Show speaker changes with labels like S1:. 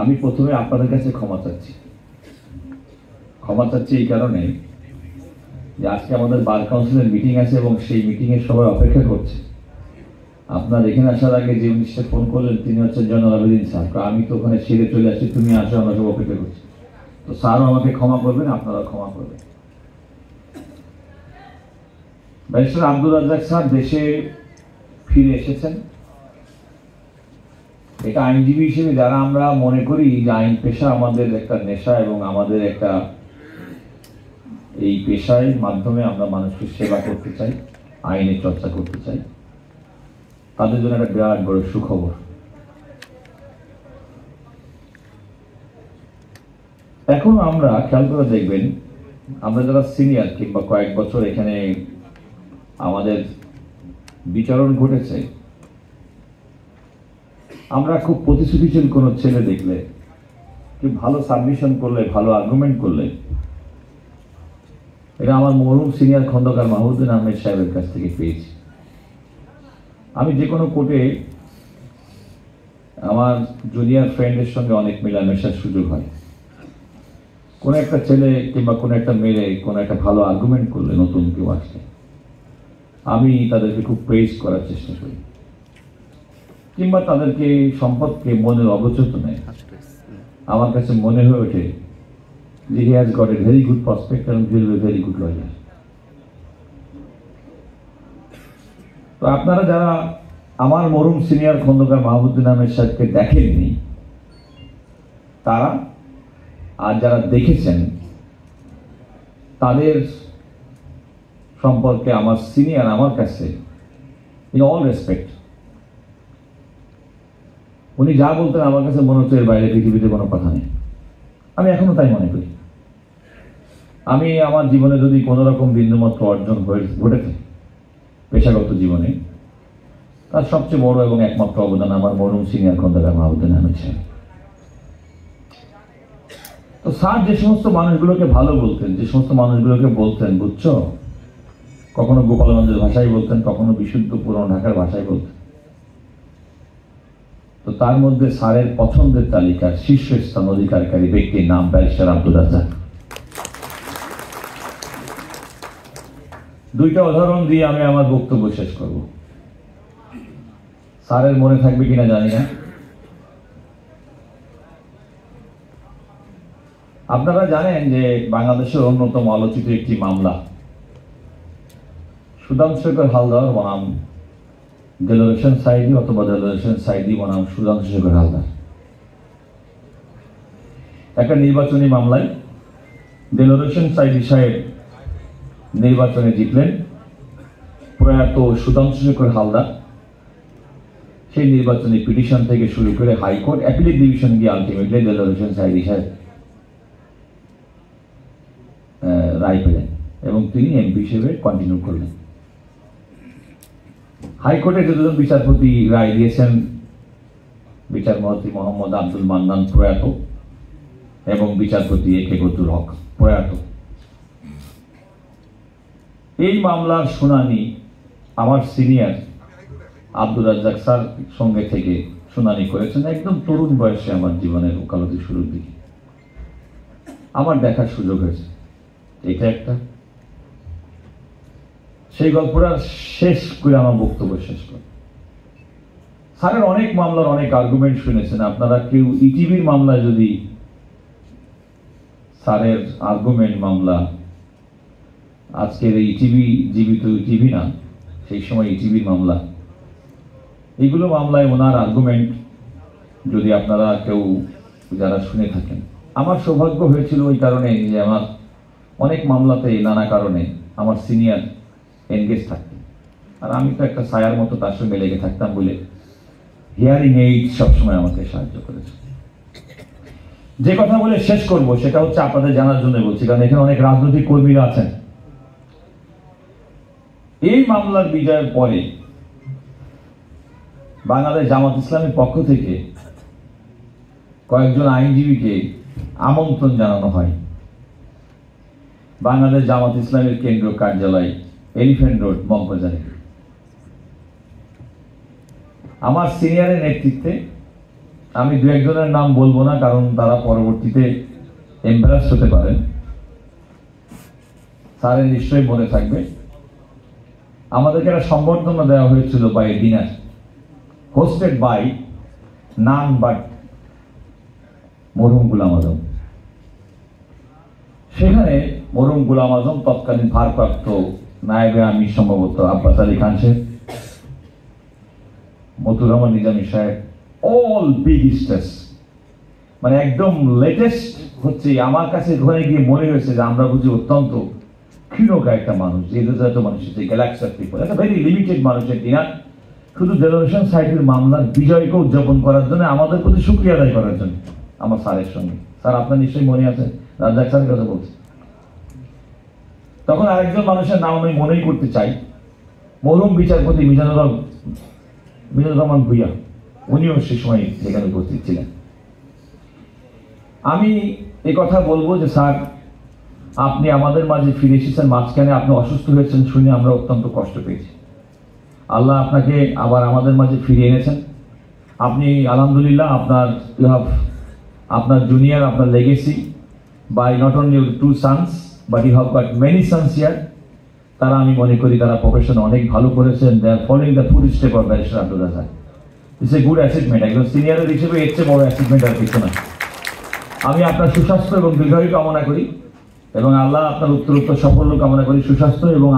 S1: আমি প্রথমে আপনাদের কাছে ক্ষমা চাচ্ছি এই কারণে যে আজকে আমাদের বার কাউন্সিলের মিটিং আছে এবং সেই মিটিংয়ে সবাই অপেক্ষা করছে। আপনার এখানে আসার আগে যে মিনিস্টার ফোন করলেন তিনি হচ্ছেন জয়নুল আবেদিন স্যার। আমি তো ওখানে ছেড়ে চলে আসছি, তুমি আসো, আমরা সব অপেক্ষা করছি। তো স্যারও আমাকে ক্ষমা করবেন, আপনারা ক্ষমা করবেন। ব্যারিস্টার আব্দুর রাজ্জাক স্যার দেশে ফিরে এসেছেন। এটা আইনজীবী হিসেবে যারা আমরা মনে করি যে আইন পেশা আমাদের একটা নেশা এবং আমাদের একটা এই পেশার মাধ্যমে আমরা মানুষকে সেবা করতে চাই, আইনের চর্চা করতে চাই, তাদের জন্য একটা বিরাট বড় সুখবর। এখন আমরা খেয়াল করে দেখবেন, আমরা যারা সিনিয়র কিংবা কয়েক বছর এখানে আমাদের বিচরণ ঘটেছে, আমরা খুব প্রতিশ্রুতিশীল কোনো ছেলে দেখলে, কি ভালো সাবমিশন করলে, ভালো আর্গুমেন্ট করলে, এটা আমার মরহুম সিনিয়র খন্দকার মাহমুদুদ্দিন আহমেদ সাহেবের কাছ থেকে পেয়েছি। আমি যে কোনো কোর্টে আমার জুনিয়র ফ্রেন্ডের সঙ্গে অনেক মেলামেশার সুযোগ হয়। কোনো একটা ছেলে কিংবা কোনো একটা মেয়ে কোনো একটা ভালো আর্গুমেন্ট করলে, নতুন কেউ আসলে, আমি তাদেরকে খুব প্রেজ করার চেষ্টা করি, কিংবা তাদেরকে সম্পর্কে মনের অবচেতনে আমার কাছে মনে হয়ে ওঠে যে he has got a very good prospect and he will be a very good lawyer. তো আপনারা যারা আমার মরহুম সিনিয়র খন্দকার মাহমুদুদ্দিন আহমেদ সাহেবকে দেখেননি, তারা আর যারা দেখেছেন তাদের সম্পর্কে আমার সিনিয়র আমার কাছে ইন অল রেসপেক্ট, উনি যা বলতেন আমার কাছে মনে হচ্ছে এর বাইরে পৃথিবীতে কোনো কথা নেই। আমি এখনো তাই মনে করি। আমি আমার জীবনে যদি কোনো রকম বিন্দুমাত্র অর্জন ঘটেছে পেশাগত জীবনে, তার সবচেয়ে বড় এবং একমাত্র অবদান আমার মরহুম সিনিয়র খন্দকার মাহমুদুদ্দিন আহমেদ সাহেব। তো স্যার যে সমস্ত মানুষগুলোকে ভালো বলতেন, যে সমস্ত মানুষগুলোকে বলতেন, বুঝছো, কখনো গোপালগঞ্জের ভাষায় বলতেন, কখনো বিশুদ্ধ পুরান ঢাকার ভাষায় বলতেন, তো তার মধ্যে স্যারের পছন্দের তালিকার শীর্ষস্থান অধিকারকারী ব্যক্তির নাম ব্যারিস্টার আব্দুর রাজ্জাক। দুইটা উদাহরণ দিয়ে আমি আমার বক্তব্য শেষ করব। স্যারের মনে থাকবে কিনা জানি না। আপনারা জানেন যে বাংলাদেশের অন্যতম আলোচিত একটি মামলা, সুধাংশুশেখর হালদার বনাম দেলোয়ার হোসেন সাইদি অথবা দেলোয়ার হোসেন সাইদি বনাম সুধাংশুশেখর হালদার, একটা নির্বাচনী মামলায় দেলোয়ার হোসেন সাইদি সাহেব নির্বাচনে জিতলেন। প্রয়াত সুধাংশুশেখর হালদার সেই নির্বাচনী পিটিশন থেকে শুরু করে হাইকোর্ট অ্যাপিলেট ডিভিশন গিয়ে আলটিমেটলি দেলোয়ার হোসেন সাইদি সাহেব রায় পেলেন এবং তিনি এমপি হিসেবে কন্টিনিউ করলেন। হাইকোর্টে যতজন বিচারপতি রায় দিয়েছেন, বিচারপতি মোহাম্মদ আব্দুল মান্নান প্রয়াত এবং বিচারপতি একে বদরুল হক প্রয়াত, এই মামলার শুনানি আমার সিনিয়র আব্দুর রাজ্জাক স্যার সঙ্গে থেকে শুনানি করেছেন। একদম তরুণ বয়সে আমার জীবনের ওকালতি শুরুর দিকে আমার দেখার সুযোগ হয়েছে। এটা একটা, সেই গল্পটা শেষ করে আমার বক্তব্য শেষ করে, স্যারের অনেক মামলার অনেক আর্গুমেন্ট শুনেছেন আপনারা। কেউ ইটিভির মামলায় যদি স্যারের আর্গুমেন্ট মামলা, আজকের এই ইটিভি জীবিত ইটিভি না, সেই সময় ইটিভির মামলা, এইগুলো মামলায় ওনার আর্গুমেন্ট যদি আপনারা কেউ যারা শুনে থাকেন, আমার সৌভাগ্য হয়েছিল ওই কারণে যে আমার অনেক মামলাতে নানা কারণে আমার সিনিয়র এনগেজ থাকতেন, আর আমি তো একটা ছায়ার মতো তার সঙ্গে লেগে থাকতাম বলে হিয়ারিং এইড সবসময় আমাকে সাহায্য করেছে। যে কথা বলে শেষ করব সেটা হচ্ছে আপনাদের জানার জন্য বলছি, কারণ এখানে অনেক রাজনৈতিক কর্মীরা আছেন। এই মামলার বিজয়ের পরে বাংলাদেশ জামাত ইসলামের পক্ষ থেকে কয়েকজন আইনজীবীকে আমন্ত্রণ জানানো হয় বাংলাদেশ জামাত ইসলামের কেন্দ্রীয় কার্যালয় এলিফ্যান্ট রোড মগবাজারে। আমার সিনিয়রের নেতৃত্বে, আমি দু একজনের নাম বলবো না কারণ তারা পরবর্তীতে এম্বারাস হতে পারেন, স্যারের নিশ্চয়ই মনে থাকবে, আমাদেরকে একটা সম্বর্ধনা দেওয়া হয়েছিল by dinner hosted by none but মরহুম গোলাম আজম। সেখানে মরহুম গোলাম আজম তৎকালীন ভারপ্রাপ্ত নায়েবে আমির সম্ভবত আব্বাস আলী খান সাহেব, মতুর রহমান নিজামী সাহেব, অল বিগ স্টার্স, মানে একদম লেটেস্ট হচ্ছে। আমার কাছে ওখানে গিয়ে মনে হয়েছে যে আমরা বুঝি অত্যন্ত ক্ষীণকায় একটা মানুষ, এত মানুষের যে গ্যালাক্সি পিপল, একটা ভেরি লিমিটেড মানুষের ডিনার, শুধু ডেলিগেশন সাইটের মামলার বিজয়কে উদযাপন করার জন্য, আমাদের প্রতি শুকরিয়া আদায় করার জন্য আমার স্যারের সঙ্গে। স্যার আপনার নিশ্চয়ই মনে আছে, রাজ্জাক স্যারের কথা বলছি। তখন আরেকজন মানুষের নাম আমি মনেই করতে চাই, মরহুম বিচারপতি মিজানুর রহমান ভূঁইয়া, উনিও সে সময় সেখানে উপস্থিত ছিলেন। আমি এ কথা বলবো যে স্যার, আপনি আমাদের মাঝে ফিরে এসেছেন, মাঝখানে আপনি অসুস্থ হয়েছেন শুনে আমরা অত্যন্ত কষ্ট পেয়েছি। আল্লাহ আপনাকে আবার আমাদের মাঝে ফিরিয়ে এনেছেন। আপনি আলহামদুলিল্লাহ আপনার জুনিয়র, আপনার legacy by not only your 2 sons but you have got many sons here. তারা আমি মনে করি তারা প্রফেশন অনেক ভালো করেছেন। They are following the foot step of barrister Abdul Razzak. It's a good achievement. একজন সিনিয়রের হিসেবে এর চেয়ে বড় অ্যাচিভমেন্ট আর কিছু না। আমি আপনার সুস্বাস্থ্য এবং দীর্ঘায়ু কামনা করি এবং আল্লাহ আপনার উত্তরোত্তর সাফল্য কামনা করি, সুস্বাস্থ্য এবং